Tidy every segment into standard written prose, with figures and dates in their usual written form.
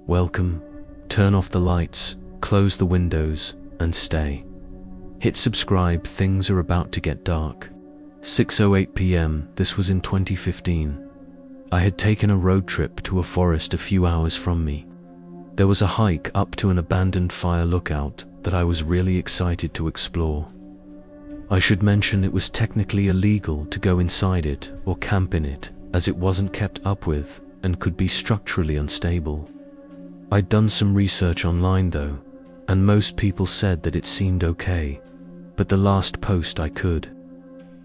welcome, turn off the lights, close the windows, and stay. Hit subscribe, things are about to get dark. 6:08 p.m, this was in 2015. I had taken a road trip to a forest a few hours from me. There was a hike up to an abandoned fire lookout that I was really excited to explore. I should mention it was technically illegal to go inside it or camp in it, as it wasn't kept up with and could be structurally unstable. I'd done some research online though, and most people said that it seemed okay, but the last post I could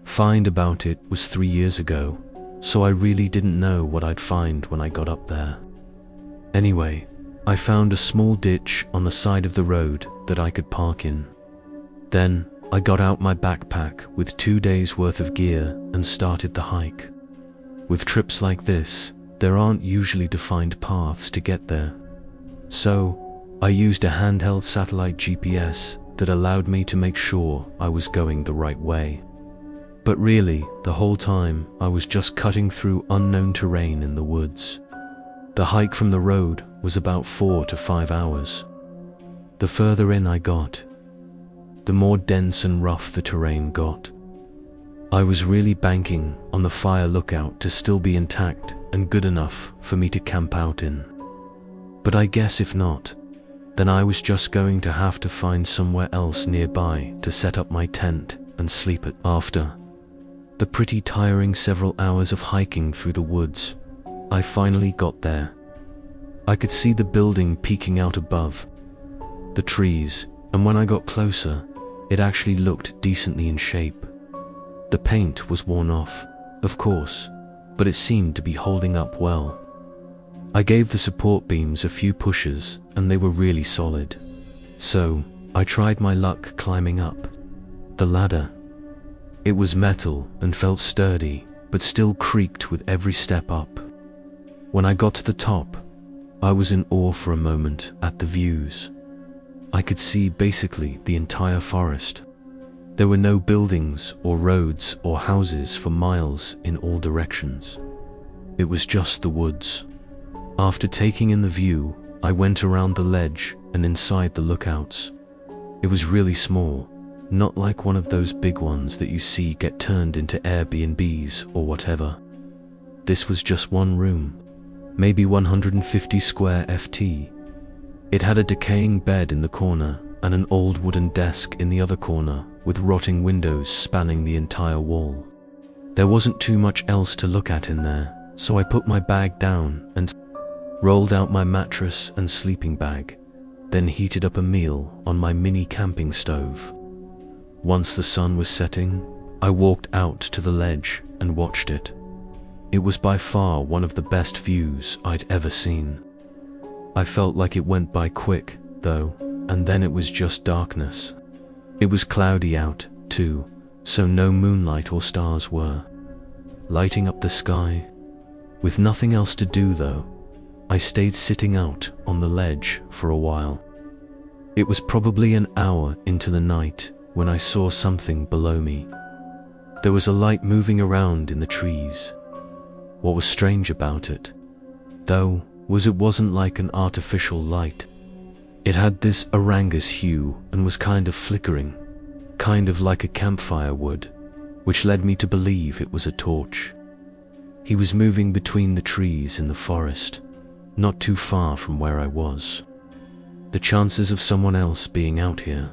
find about it was 3 years ago, so I really didn't know what I'd find when I got up there. Anyway, I found a small ditch on the side of the road that I could park in. Then, I got out my backpack with 2 days worth of gear and started the hike. With trips like this, there aren't usually defined paths to get there. So, I used a handheld satellite GPS that allowed me to make sure I was going the right way. But really, the whole time, I was just cutting through unknown terrain in the woods. The hike from the road was about 4 to 5 hours. The further in I got, the more dense and rough the terrain got. I was really banking on the fire lookout to still be intact and good enough for me to camp out in. But I guess if not, then I was just going to have to find somewhere else nearby to set up my tent and sleep at. After the pretty tiring several hours of hiking through the woods, I finally got there. I could see the building peeking out above the trees, and when I got closer, it actually looked decently in shape. The paint was worn off, of course, but it seemed to be holding up well. I gave the support beams a few pushes, and they were really solid. So, I tried my luck climbing up the ladder. It was metal and felt sturdy, but still creaked with every step up. When I got to the top, I was in awe for a moment at the views. I could see basically the entire forest. There were no buildings or roads or houses for miles in all directions. It was just the woods. After taking in the view, I went around the ledge and inside the lookouts. It was really small, not like one of those big ones that you see get turned into Airbnbs or whatever. This was just one room, maybe 150 square ft. It had a decaying bed in the corner and an old wooden desk in the other corner with rotting windows spanning the entire wall. There wasn't too much else to look at in there, so I put my bag down and rolled out my mattress and sleeping bag, then heated up a meal on my mini camping stove. Once the sun was setting, I walked out to the ledge and watched it. It was by far one of the best views I'd ever seen. I felt like it went by quick, though, and then it was just darkness. It was cloudy out, too, so no moonlight or stars were lighting up the sky. With nothing else to do though, I stayed sitting out on the ledge for a while. It was probably an hour into the night when I saw something below me. There was a light moving around in the trees. What was strange about it, though, was it wasn't like an artificial light. It had this orangus hue and was kind of flickering, kind of like a campfire would, which led me to believe it was a torch. He was moving between the trees in the forest, not too far from where I was. The chances of someone else being out here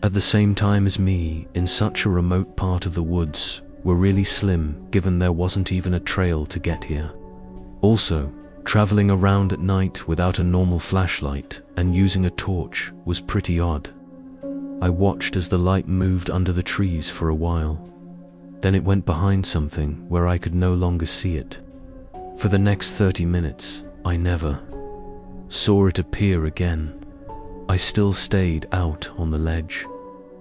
at the same time as me in such a remote part of the woods were really slim, given there wasn't even a trail to get here. Also, traveling around at night without a normal flashlight and using a torch was pretty odd. I watched as the light moved under the trees for a while. Then it went behind something where I could no longer see it. For the next 30 minutes, I never saw it appear again. I still stayed out on the ledge,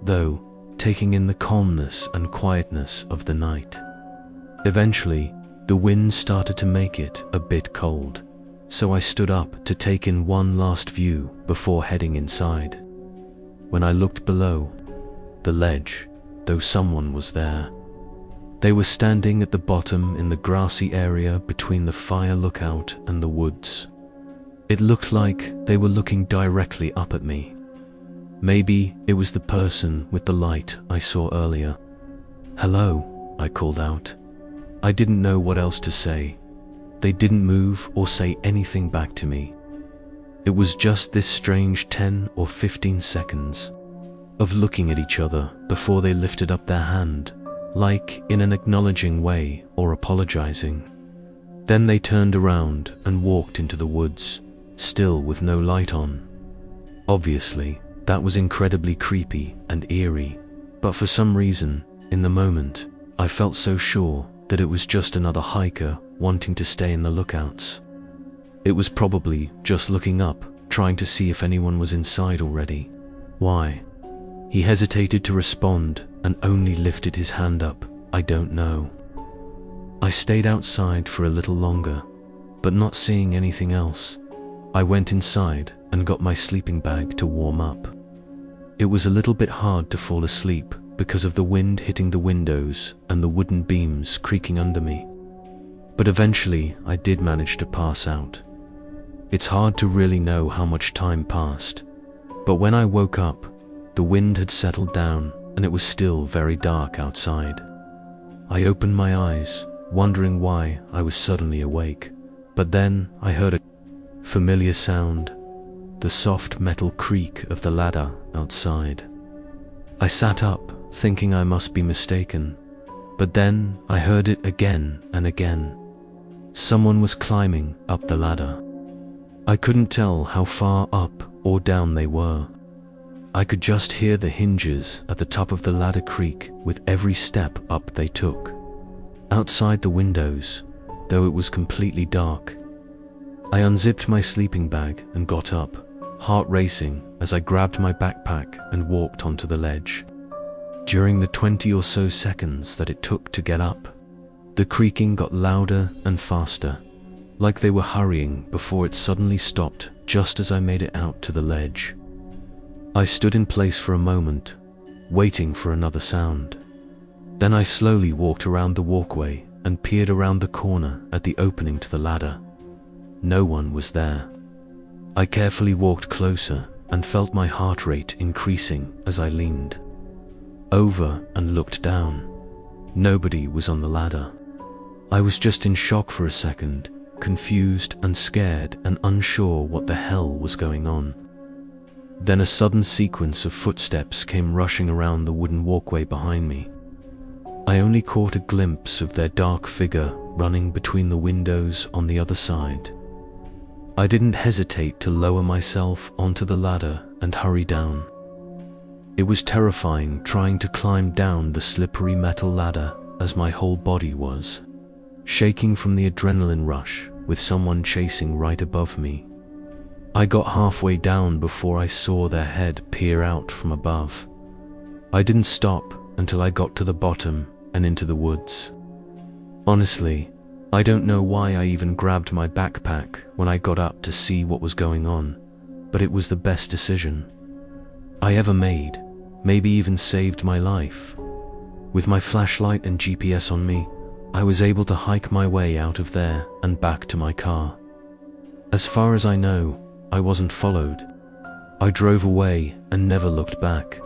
though, taking in the calmness and quietness of the night. Eventually, the wind started to make it a bit cold, so I stood up to take in one last view before heading inside. When I looked below the ledge, though someone was there. They were standing at the bottom in the grassy area between the fire lookout and the woods. It looked like they were looking directly up at me. Maybe it was the person with the light I saw earlier. "Hello," I called out. I didn't know what else to say. They didn't move or say anything back to me. It was just this strange 10 or 15 seconds of looking at each other before they lifted up their hand, like in an acknowledging way or apologizing. Then they turned around and walked into the woods, still with no light on. Obviously, that was incredibly creepy and eerie, but for some reason, in the moment, I felt so sure that it was just another hiker wanting to stay in the lookouts. It was probably just looking up, trying to see if anyone was inside already. Why? He hesitated to respond and only lifted his hand up. I don't know. I stayed outside for a little longer, but not seeing anything else, I went inside and got my sleeping bag to warm up. It was a little bit hard to fall asleep because of the wind hitting the windows and the wooden beams creaking under me. But eventually I did manage to pass out. It's hard to really know how much time passed, but when I woke up, the wind had settled down and it was still very dark outside. I opened my eyes, wondering why I was suddenly awake, but then I heard a familiar sound, the soft metal creak of the ladder outside. I sat up, thinking I must be mistaken, but then I heard it again and again. Someone was climbing up the ladder. I couldn't tell how far up or down they were. I could just hear the hinges at the top of the ladder creak with every step up they took. Outside the windows, though it was completely dark, I unzipped my sleeping bag and got up, heart racing as I grabbed my backpack and walked onto the ledge. During the 20 or so seconds that it took to get up, the creaking got louder and faster, like they were hurrying before it suddenly stopped just as I made it out to the ledge. I stood in place for a moment, waiting for another sound. Then I slowly walked around the walkway and peered around the corner at the opening to the ladder. No one was there. I carefully walked closer and felt my heart rate increasing as I leaned over and looked down. Nobody was on the ladder. I was just in shock for a second, confused and scared and unsure what the hell was going on. Then a sudden sequence of footsteps came rushing around the wooden walkway behind me. I only caught a glimpse of their dark figure running between the windows on the other side. I didn't hesitate to lower myself onto the ladder and hurry down. It was terrifying trying to climb down the slippery metal ladder as my whole body was shaking from the adrenaline rush with someone chasing right above me. I got halfway down before I saw their head peer out from above. I didn't stop until I got to the bottom and into the woods. Honestly, I don't know why I even grabbed my backpack when I got up to see what was going on, but it was the best decision I ever made, maybe even saved my life. With my flashlight and GPS on me, I was able to hike my way out of there and back to my car. As far as I know, I wasn't followed. I drove away and never looked back.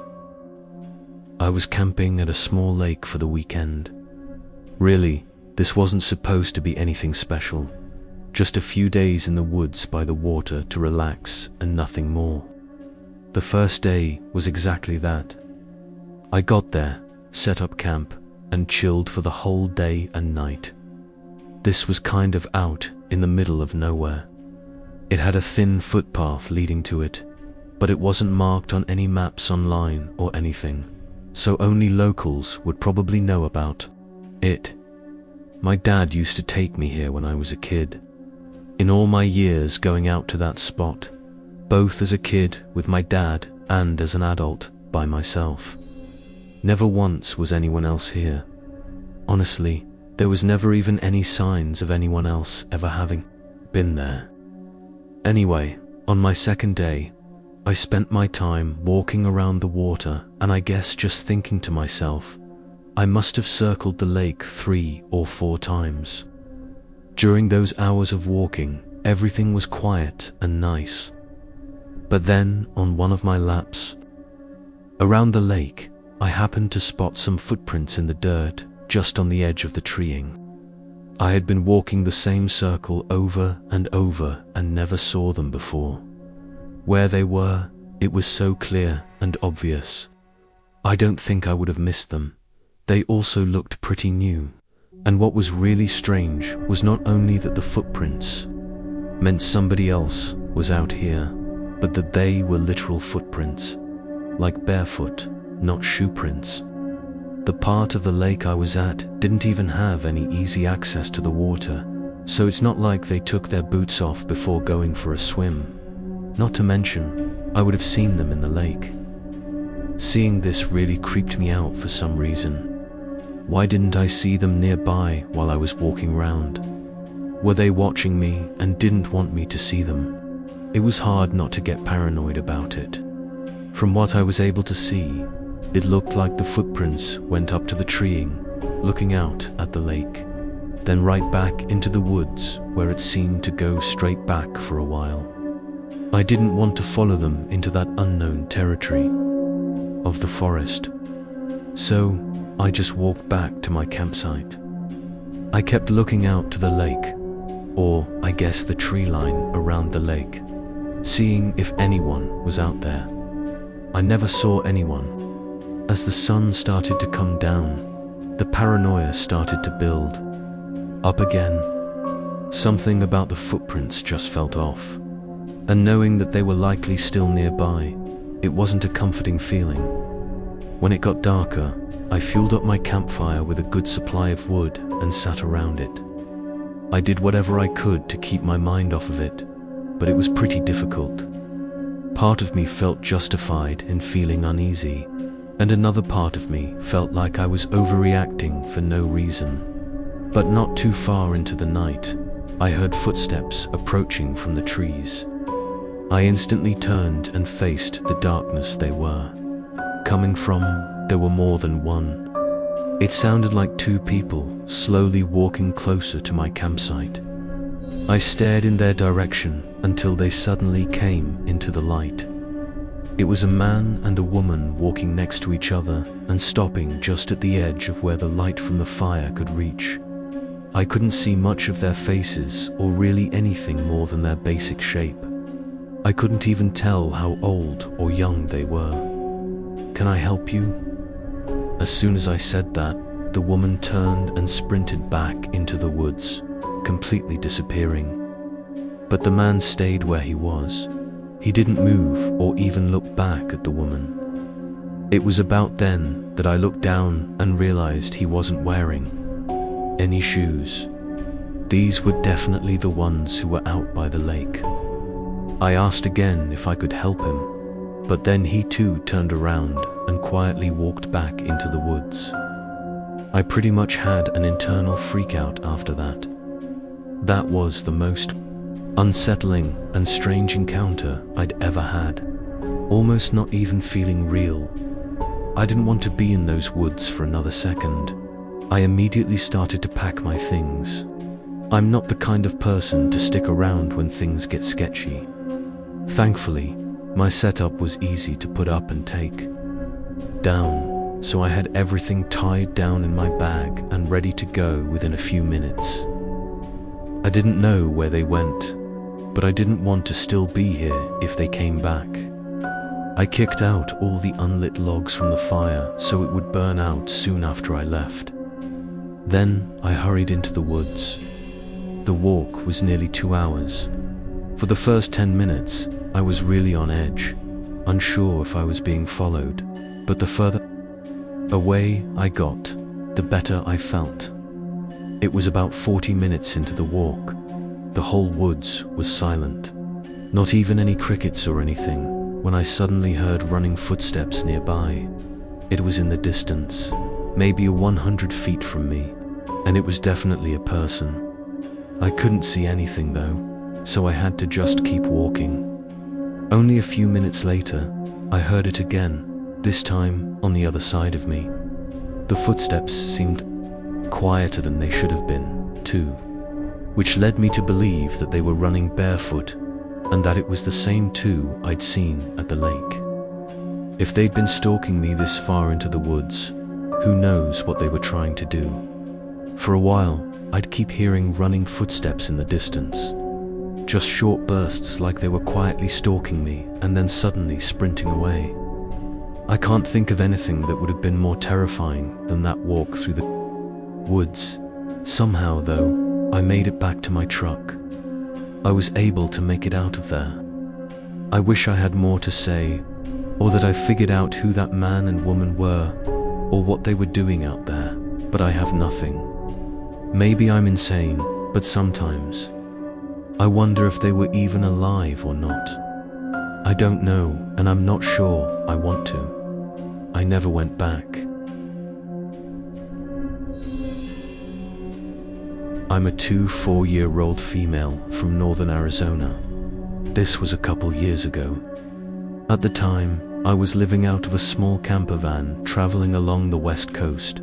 I was camping at a small lake for the weekend. Really, this wasn't supposed to be anything special. Just a few days in the woods by the water to relax and nothing more. The first day was exactly that. I got there, set up camp, and chilled for the whole day and night. This was kind of out in the middle of nowhere. It had a thin footpath leading to it, but it wasn't marked on any maps online or anything, so only locals would probably know about it. My dad used to take me here when I was a kid. In all my years going out to that spot, both as a kid with my dad and as an adult by myself, never once was anyone else here. Honestly, there was never even any signs of anyone else ever having been there. Anyway, on my second day, I spent my time walking around the water and I guess just thinking to myself, I must have circled the lake 3 or 4 times. During those hours of walking, everything was quiet and nice. But then, on one of my laps around the lake, I happened to spot some footprints in the dirt just on the edge of the treeing. I had been walking the same circle over and over and never saw them before. Where they were, it was so clear and obvious. I don't think I would have missed them. They also looked pretty new. And what was really strange was not only that the footprints meant somebody else was out here, but that they were literal footprints, like barefoot, not shoe prints. The part of the lake I was at didn't even have any easy access to the water, so it's not like they took their boots off before going for a swim. Not to mention, I would have seen them in the lake. Seeing this really creeped me out for some reason. Why didn't I see them nearby while I was walking round? Were they watching me and didn't want me to see them? It was hard not to get paranoid about it. From what I was able to see, it looked like the footprints went up to the treeing, looking out at the lake, then right back into the woods where it seemed to go straight back for a while. I didn't want to follow them into that unknown territory of the forest, so I just walked back to my campsite. I kept looking out to the lake, or I guess the tree line around the lake, seeing if anyone was out there. I never saw anyone. As the sun started to come down, the paranoia started to build up again. Something about the footprints just felt off, and knowing that they were likely still nearby, it wasn't a comforting feeling. When it got darker, I fueled up my campfire with a good supply of wood and sat around it. I did whatever I could to keep my mind off of it, but it was pretty difficult. Part of me felt justified in feeling uneasy, and another part of me felt like I was overreacting for no reason. But not too far into the night, I heard footsteps approaching from the trees. I instantly turned and faced the darkness they were coming from. There were more than one. It sounded like two people slowly walking closer to my campsite. I stared in their direction until they suddenly came into the light. It was a man and a woman walking next to each other and stopping just at the edge of where the light from the fire could reach. I couldn't see much of their faces or really anything more than their basic shape. I couldn't even tell how old or young they were. "Can I help you?" As soon as I said that, the woman turned and sprinted back into the woods, completely disappearing. But the man stayed where he was. He didn't move or even look back at the woman. It was about then that I looked down and realized he wasn't wearing any shoes. These were definitely the ones who were out by the lake. I asked again if I could help him, but then he too turned around and quietly walked back into the woods. I pretty much had an internal freakout after that. That was the most unsettling and strange encounter I'd ever had, almost not even feeling real. I didn't want to be in those woods for another second. I immediately started to pack my things. I'm not the kind of person to stick around when things get sketchy. Thankfully, my setup was easy to put up and take down, so I had everything tied down in my bag and ready to go within a few minutes. I didn't know where they went, but I didn't want to still be here if they came back. I kicked out all the unlit logs from the fire so it would burn out soon after I left. Then I hurried into the woods. The walk was nearly 2 hours. For the first 10 minutes, I was really on edge, unsure if I was being followed, but the further away I got, the better I felt. It was about 40 minutes into the walk. The whole woods was silent, not even any crickets or anything, when I suddenly heard running footsteps nearby. It was in the distance, maybe 100 feet from me, and it was definitely a person. I couldn't see anything though, so I had to just keep walking. Only a few minutes later, I heard it again, this time on the other side of me. The footsteps seemed quieter than they should have been, too. which led me to believe that they were running barefoot and that it was the same two I'd seen at the lake. If they'd been stalking me this far into the woods, who knows what they were trying to do. For a while, I'd keep hearing running footsteps in the distance, just short bursts like they were quietly stalking me and then suddenly sprinting away. I can't think of anything that would have been more terrifying than that walk through the woods. Somehow, though, I made it back to my truck. I was able to make it out of there. I wish I had more to say, or that I figured out who that man and woman were, or what they were doing out there, but I have nothing. Maybe I'm insane, but sometimes I wonder if they were even alive or not. I don't know, and I'm not sure I want to. I never went back. I'm a 4-year-old female from northern Arizona. This was a couple years ago. At the time, I was living out of a small camper van traveling along the west coast.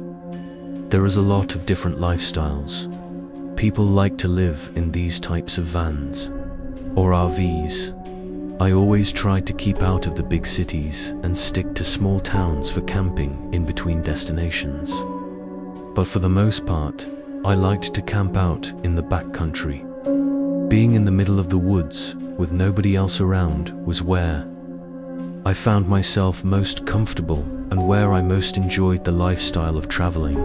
There is a lot of different lifestyles. People like to live in these types of vans, or RVs. I always tried to keep out of the big cities and stick to small towns for camping in between destinations. But for the most part, I liked to camp out in the backcountry. Being in the middle of the woods with nobody else around was where I found myself most comfortable and where I most enjoyed the lifestyle of traveling.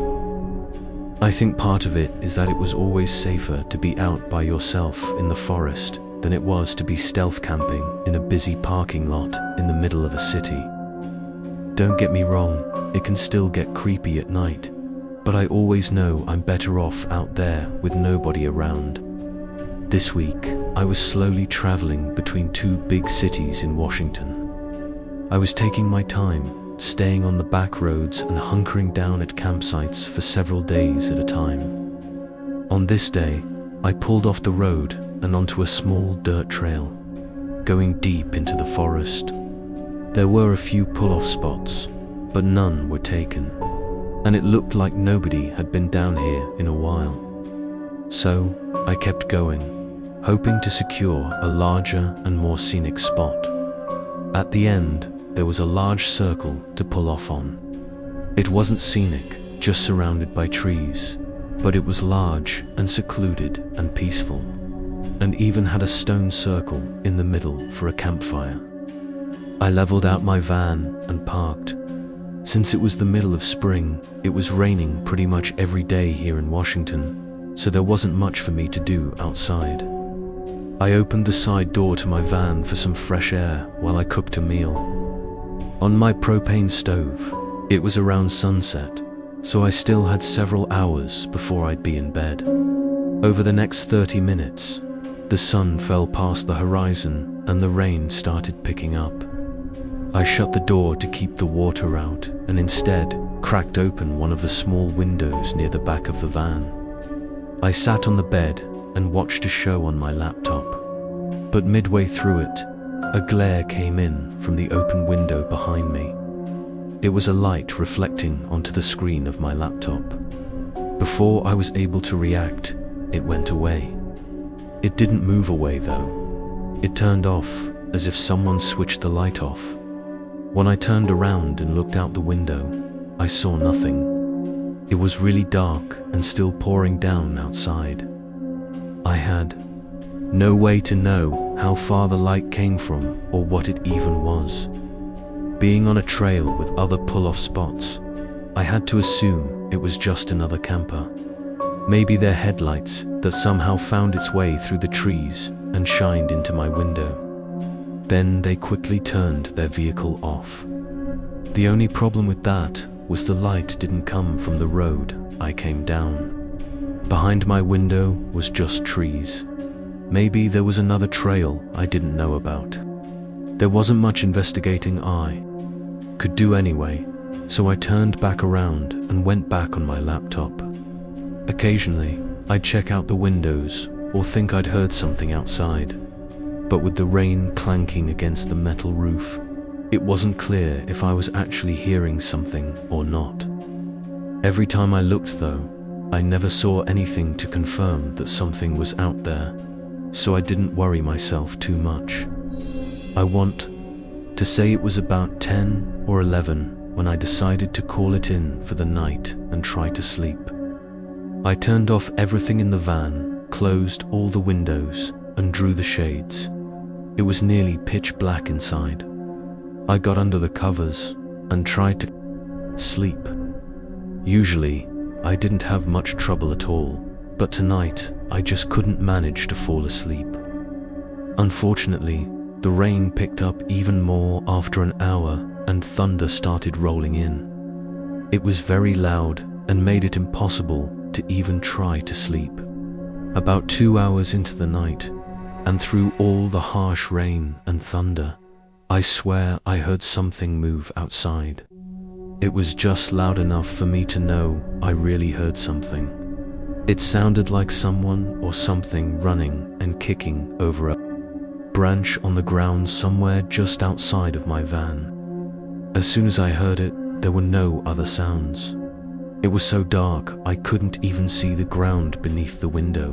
I think part of it is that it was always safer to be out by yourself in the forest than it was to be stealth camping in a busy parking lot in the middle of a city. Don't get me wrong, it can still get creepy at night, but I always know I'm better off out there with nobody around. This week, I was slowly traveling between 2 big cities in Washington. I was taking my time, staying on the back roads and hunkering down at campsites for several days at a time. On this day, I pulled off the road and onto a small dirt trail, going deep into the forest. There were a few pull-off spots, but none were taken, and it looked like nobody had been down here in a while. So, I kept going, hoping to secure a larger and more scenic spot. At the end, there was a large circle to pull off on. It wasn't scenic, just surrounded by trees, but it was large and secluded and peaceful, and even had a stone circle in the middle for a campfire. I leveled out my van and parked. Since it was the middle of spring, it was raining pretty much every day here in Washington, so there wasn't much for me to do outside. I opened the side door to my van for some fresh air while I cooked a meal. On my propane stove, it was around sunset, so I still had several hours before I'd be in bed. Over the next 30 minutes, the sun fell past the horizon and the rain started picking up. I shut the door to keep the water out and instead cracked open one of the small windows near the back of the van. I sat on the bed and watched a show on my laptop. But midway through it, a glare came in from the open window behind me. It was a light reflecting onto the screen of my laptop. Before I was able to react, it went away. It didn't move away though. It turned off as if someone switched the light off. When I turned around and looked out the window, I saw nothing. It was really dark and still pouring down outside. I had no way to know how far the light came from or what it even was. Being on a trail with other pull-off spots, I had to assume it was just another camper. Maybe their headlights that somehow found its way through the trees and shined into my window. Then they quickly turned their vehicle off. The only problem with that was the light didn't come from the road I came down. Behind my window was just trees. Maybe there was another trail I didn't know about. There wasn't much investigating I could do anyway, so I turned back around and went back on my laptop. Occasionally, I'd check out the windows or think I'd heard something outside, but with the rain clanking against the metal roof, it wasn't clear if I was actually hearing something or not. Every time I looked though, I never saw anything to confirm that something was out there, so I didn't worry myself too much. I want to say it was about 10 or 11 when I decided to call it in for the night and try to sleep. I turned off everything in the van, closed all the windows, and drew the shades. It was nearly pitch black inside. I got under the covers and tried to sleep. Usually, I didn't have much trouble at all, but tonight I just couldn't manage to fall asleep. Unfortunately, the rain picked up even more after an hour and thunder started rolling in. It was very loud and made it impossible to even try to sleep. About 2 hours into the night, and through all the harsh rain and thunder, I swear I heard something move outside. It was just loud enough for me to know I really heard something. It sounded like someone or something running and kicking over a branch on the ground somewhere just outside of my van. As soon as I heard it, there were no other sounds. It was so dark I couldn't even see the ground beneath the window.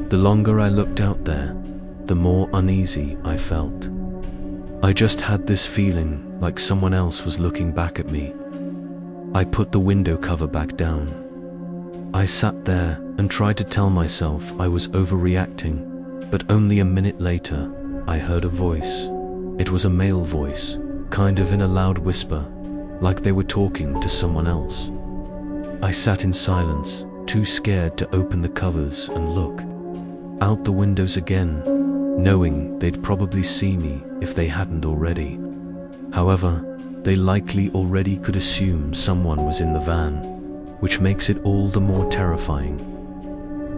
The longer I looked out there, the more uneasy I felt. I just had this feeling like someone else was looking back at me. I put the window cover back down. I sat there and tried to tell myself I was overreacting, but only a minute later, I heard a voice. It was a male voice, kind of in a loud whisper, like they were talking to someone else. I sat in silence, too scared to open the covers and look out the windows again, knowing they'd probably see me if they hadn't already. However, they likely already could assume someone was in the van, which makes it all the more terrifying.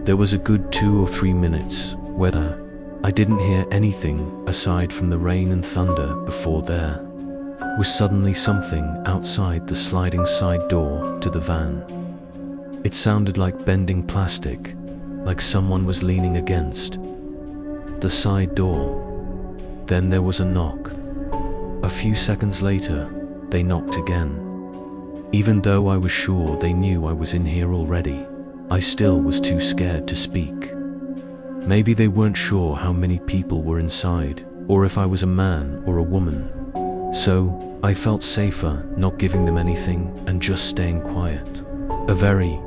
There was a good 2 or 3 minutes where I didn't hear anything aside from the rain and thunder before there was suddenly something outside the sliding side door to the van. It sounded like bending plastic, like someone was leaning against the side door. Then there was a knock. A few seconds later, they knocked again. Even though I was sure they knew I was in here already, I still was too scared to speak. Maybe they weren't sure how many people were inside, or if I was a man or a woman. So, I felt safer not giving them anything and just staying quiet. A very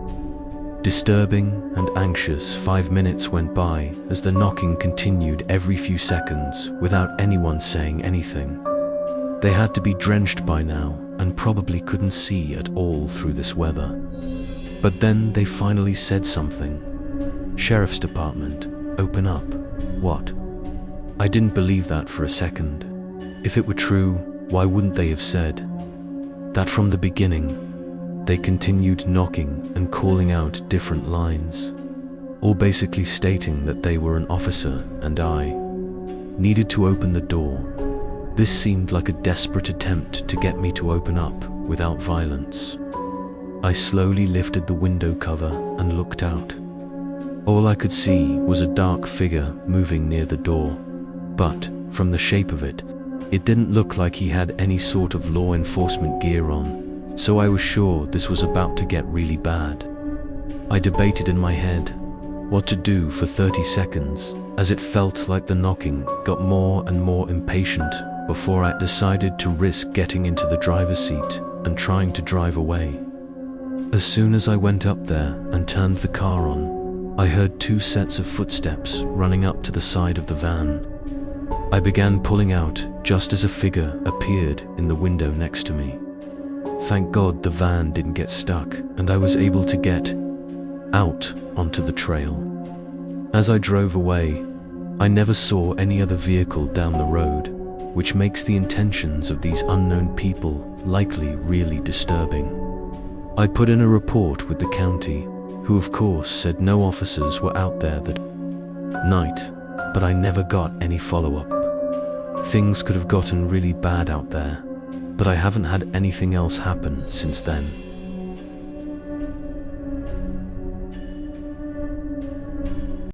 disturbing and anxious 5 minutes went by as the knocking continued every few seconds without anyone saying anything. They had to be drenched by now and probably couldn't see at all through this weather. But then they finally said something. "Sheriff's Department, open up." What? I didn't believe that for a second. If it were true, why wouldn't they have said that from the beginning? They continued knocking and calling out different lines, all basically stating that they were an officer and I needed to open the door. This seemed like a desperate attempt to get me to open up without violence. I slowly lifted the window cover and looked out. All I could see was a dark figure moving near the door, but from the shape of it, it didn't look like he had any sort of law enforcement gear on. So I was sure this was about to get really bad. I debated in my head what to do for 30 seconds, as it felt like the knocking got more and more impatient before I decided to risk getting into the driver's seat and trying to drive away. As soon as I went up there and turned the car on, I heard 2 sets of footsteps running up to the side of the van. I began pulling out just as a figure appeared in the window next to me. Thank God the van didn't get stuck and I was able to get out onto the trail. As I drove away, I never saw any other vehicle down the road, which makes the intentions of these unknown people likely really disturbing. I put in a report with the county, who of course said no officers were out there that night, but I never got any follow-up. Things could have gotten really bad out there, but I haven't had anything else happen since then.